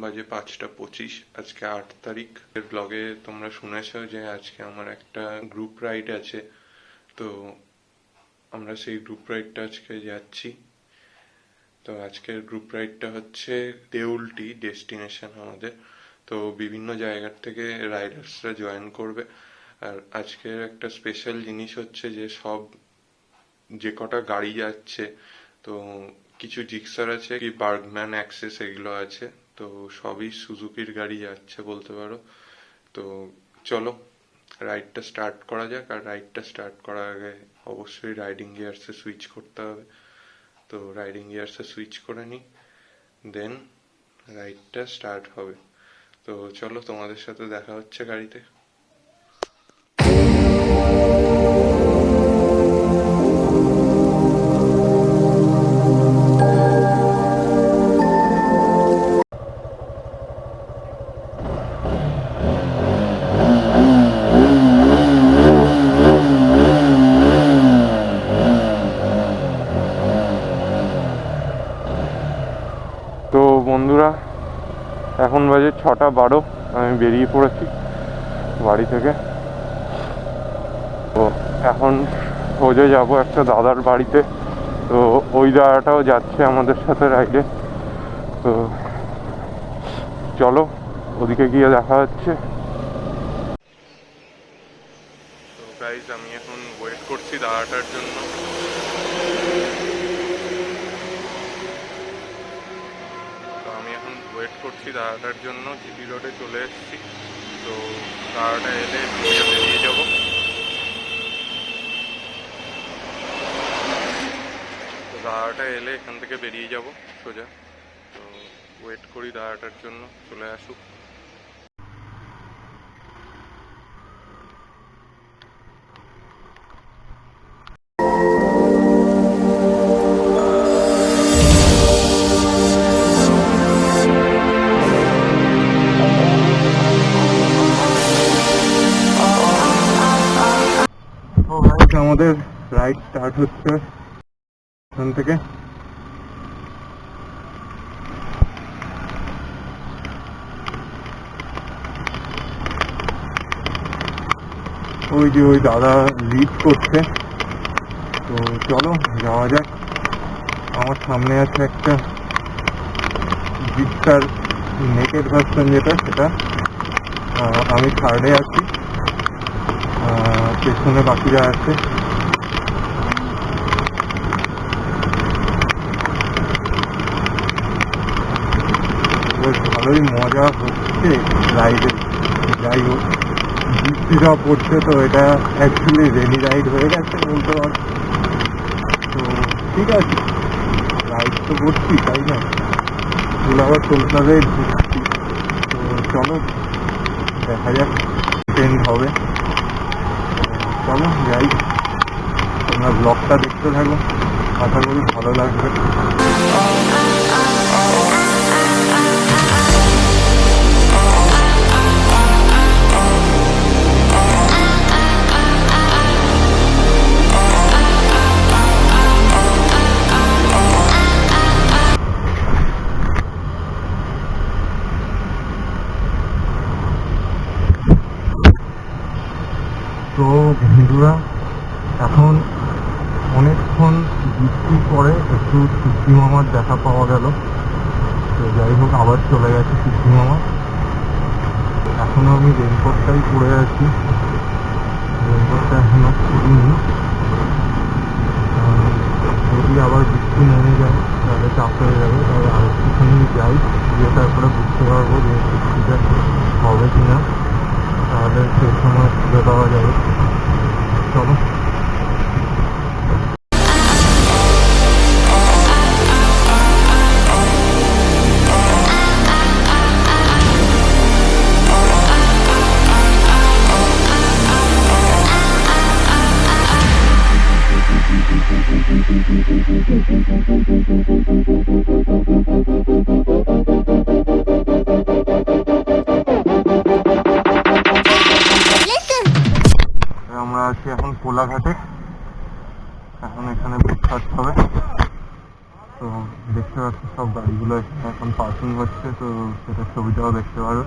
বাজে 5:25। আজকে 8 তারিখ। এর ব্লগে তোমরা শুনেছো যে আজকে আমার একটা গ্রুপ রাইড আছে, তো আমরা সেই গ্রুপ রাইডটা আজকে যাচ্ছি। তো আজকের গ্রুপ রাইডটা হচ্ছে দেউলটি ডেস্টিনেশন আমাদের। তো বিভিন্ন জায়গার থেকে রাইডার্সরা জয়েন করবে। আর আজকের একটা স্পেশাল জিনিস হচ্ছে যে যে কটা গাড়ি যাচ্ছে, তো কিছু জিক্সার আছে, কি বার্গম্যান অ্যাক্সেস এগুলো আছে, তো সবই সুজুকির গাড়ি যাচ্ছে বলতে পারো। তো চলো রাইডটা স্টার্ট করা যাক। আর রাইডটা স্টার্ট করার আগে অবশ্যই রাইডিং গিয়ার্সে সুইচ করতে হবে। তো রাইডিং গিয়ার্সে সুইচ করে নিই, দেন রাইডটা স্টার্ট হবে। তো চলো তোমাদের সাথে দেখা হচ্ছে গাড়িতে। তো বন্ধুরা, এখন বাজে 6:12। আমি বেরিয়ে পড়েছি বাড়ি থেকে। তো এখন সোজা যাবো একটা দাদার বাড়িতে। তো ওই দাদাটাও যাচ্ছে আমাদের সাথে রাইডে। তো চলো ওদিকে গিয়ে দেখা হচ্ছে। তো গাইজ, আমি এখন ওয়েট করছি দাদাটার জন্য। দাদাটার জন্য জিপি রোডে চলে এসেছি। তো দাদাটা এলে বেরিয়ে যাব। তো দাদাটা এলে এখান থেকে বেরিয়ে যাব সোজা। তো ওয়েট করি দাদাটার জন্য, চলে আসুক। আমাদের রাইড স্টার্ট হচ্ছে এখান থেকে। ওই যে ওই দাদা লিড করছে। তো চলো যাওয়া যাক। আমার সামনে আছে একটা জিক্সার নেকেড ভার্সন, সেটা আমি থার্ডে আছি, পেছনে বাকিরা আছে। বেশ ভালোই মজা হচ্ছে রাইডে। যাই হোক, বৃষ্টিটা পড়ছে, তো এটা অ্যাকচুয়ালি রেনি রাইড হয়ে গেছে বলতে পারো। তো ঠিক আছে, রাইড তো করছি, তাই না? আবার কলকাতায় ঢুকছি। তো চলো দেখা যাক ট্রেন হবে। চলো যাই, তোমরা ব্লগটা দেখতে থাকো, আশা করি ভালো লাগবে। তো বন্ধুরা, এখন অনেকক্ষণ বৃষ্টি পরে একটু সিদ্ধি মামার দেখা পাওয়া গেল। তো যাই হোক, আবার চলে গেছে সিদ্ধি মামা। এখনও আমি রেনকোটটাই পরে আছি, রেনকোটটা এখনও খুলিনি। যদি আবার বৃষ্টি নেমে যায় তাহলে চাপ হয়ে যাবে। তাই আর একটুখানি যাই, গিয়ে তারপরে বুঝতে পারবো যে বৃষ্টিটা হবে কিনা, তাহলে সেই সময় খুঁজে পাওয়া যাবে। চলো। আমরা আছি এখন কোলাঘাটে। এখন এখানে ব্রেকফাস্ট হবে। তো দেখতে পাচ্ছি সব গাড়িগুলো এখন পার্কিং হচ্ছে, তো সেটা ছবিটাও দেখতে পারবে।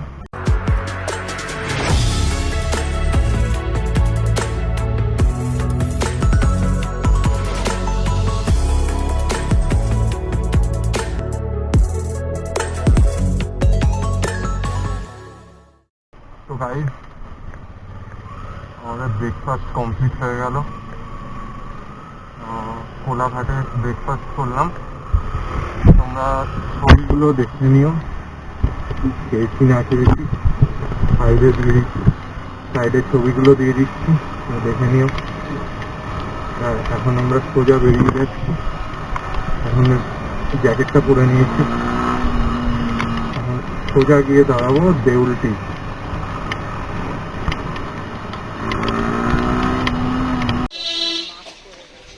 তো গাইস, আমাদের ব্রেকফাস্ট কমপ্লিট হয়ে গেল। কোলাঘাটে ব্রেকফাস্ট করলাম। তোমরা ছবিগুলো দেখে নিও, খেয়েছি না খেয়েছি। সাইডের ছবিগুলো দিয়ে দিচ্ছি, দেখে নিও। আর এখন আমরা সোজা বেরিয়ে যাচ্ছি। এখন জ্যাকেটটা পরে নিয়েছি, এখন সোজা গিয়ে দাঁড়াবো দেউলটি।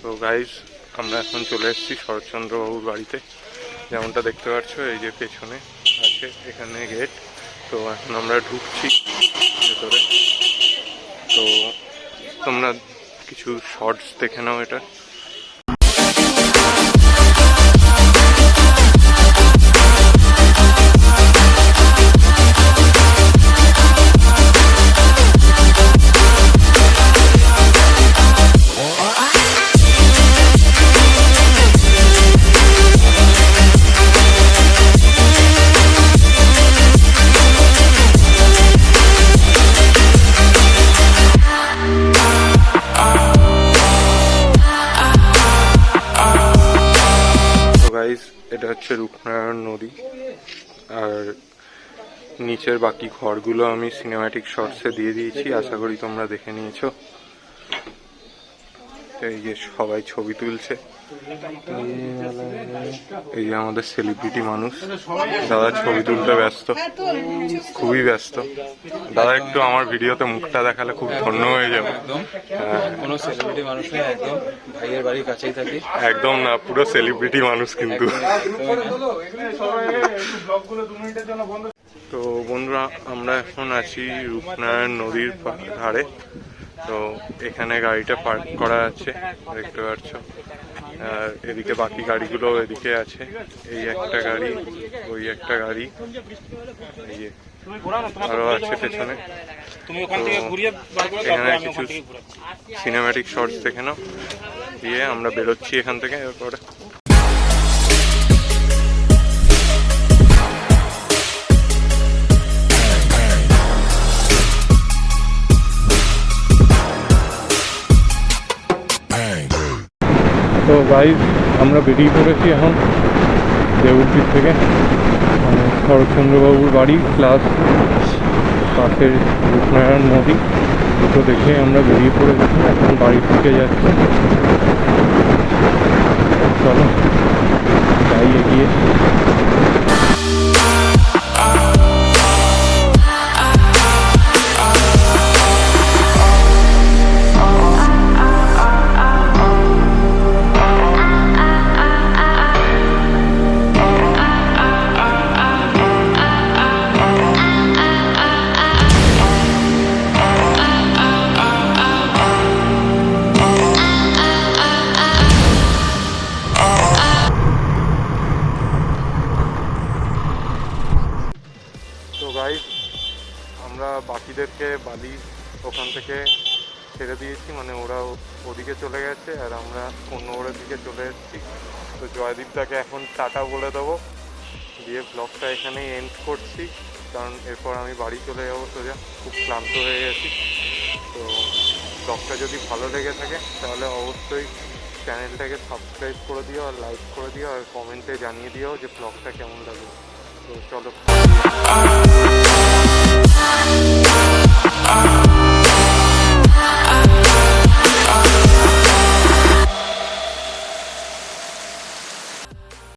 তো গাইস, আমরা এখন চলে এসেছি শরৎচন্দ্রবাবুর বাড়িতে। যেমনটা দেখতে পাচ্ছ, এই যে পেছনে আছে এখানে গেট। তো এখন আমরা ঢুকছি ভেতরে। তো তোমরা কিছু শর্টস দেখে নাও এটা। এটা হচ্ছে রূপনারায়ণ নদী, আর নিচের বাকি ঘরগুলো আমি সিনেম্যাটিক শর্টসে দিয়ে দিয়েছি, আশা করি তোমরা দেখে নিয়েছো। এই যে সবাই ছবি তুলছে, এই যে আমাদের সেলিব্রিটি মানুষ দাদা ছবি তুলতে ব্যস্ত, খুবই ব্যস্ত। দাদা একটু আমার ভিডিওতে মুখটা দেখালে খুব ধন্য হয়ে যাবে। কোনো সেলিব্রিটি মানুষ নয়, একদম ভাইয়ের বাড়ির কাছেই থাকি। একদম না, পুরো সেলিব্রিটি মানুষ কিন্তু। তো বন্ধুরা, আমরা এখন আছি রূপনারায়ণ নদীর ধারে। তো এখানে গাড়িটা পার্ক করা আছে, দেখতে পাচ্ছ। আর এদিকে বাকি গাড়িগুলো এদিকে আছে, এই একটা গাড়ি, ওই একটা গাড়ি, এই যে আরো আছে পেছনে। এখানে কিছু সিনেম্যাটিক শর্টস দেখে নাও, দিয়ে আমরা বেরোচ্ছি এখান থেকে। এরপরে তো গাইজ, আমরা বেরিয়ে পড়েছি এখন দেউলটির থেকে। শরৎচন্দ্রবাবুর বাড়ি প্লাস পাশের রূপনারায়ণ নদী দুটো দেখে আমরা বেরিয়ে পড়েছি, এখন বাড়ির দিকে যাচ্ছি। চলো যাই এগিয়ে। আমরা বাকিদেরকে বালি ওখান থেকে ছেড়ে দিয়েছি, মানে ওরা ওদিকে চলে গেছে আর আমরা কোন্নগরের দিকে চলে এসেছি। তো জয়দীপদাকে এখন টাটা বলে দেবো, দিয়ে ব্লগটা এখানেই এন্ড করছি, কারণ এরপর আমি বাড়ি চলে যাবো সোজা, খুব ক্লান্ত হয়ে গেছি। তো ব্লগটা যদি ভালো লেগে থাকে তাহলে অবশ্যই চ্যানেলটাকে সাবস্ক্রাইব করে দিও, আর লাইক করে দিও, আর কমেন্টে জানিয়ে দিও যে ব্লগটা কেমন লাগলো। তো চলো।